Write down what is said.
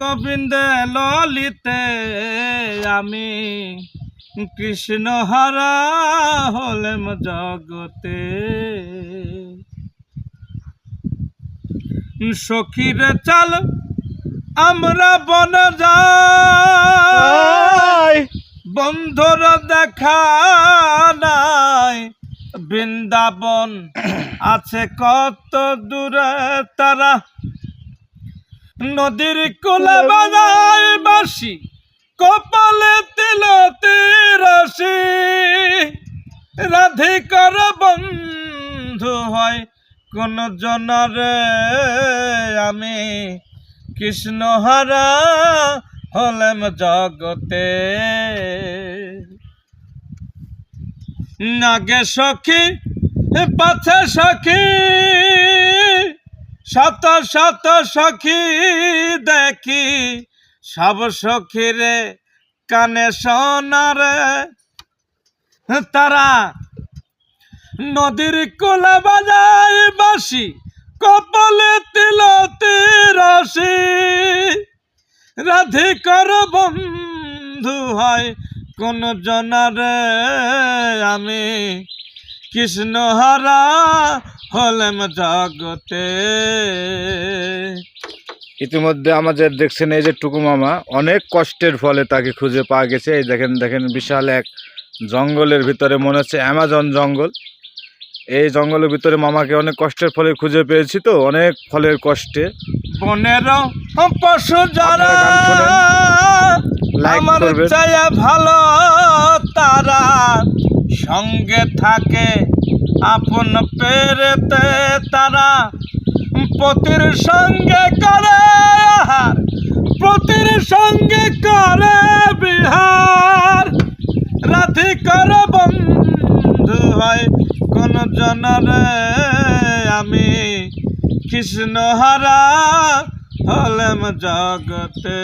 গোবিন্দে ললিতে আমি কৃষ্ণ হারা হলেম জগতে। সখীরে চাল আমরা বন যাই, বন্ধুর দেখা নাই। বৃন্দাবন আছে কত দূরে, তারা নদীর কোলে বাজায় বাঁশি, কপালে তিল তিরাশি। রাধিকার বন্ধু হয় কোন জনরে, আমি কৃষ্ণ হারা হলেম জগতে। নাগে সখী পাছে সখী, শত শত সখী দেখি, সব সখীরে কানে শোনারে। তারা নদীর কোলে বাজায় বাঁশি, কপালে তিল তিরাশি। রাধিকার বন্ধু হয় কোন জনারে, আমি কৃষ্ণ হারা হলেম জগতে। ইতিমধ্যে আমাদের দেখছেন এই যে টুকু মামা অনেক কষ্টের ফলে তাকে খুঁজে পাওয়া গেছে। এই দেখেন দেখেন বিশাল এক জঙ্গলের ভিতরে, মনে হচ্ছে অ্যামাজন জঙ্গল। এই জঙ্গলের ভিতরে মামাকে অনেক কষ্টের ফলে খুঁজে পেয়েছি, তো অনেক ফলের কষ্টে। বনের পশু যারা লাইক আমার করবেন, চাইয়া ভালো, তারা সঙ্গে থাকে আপন পেরেতে। তারা পতির সঙ্গে করে আহার, পতির সঙ্গে করে বিহার। রাধিকার বন্ধু হয় কোন জনরে, আমি কৃষ্ণ হারা হলেম জগতে।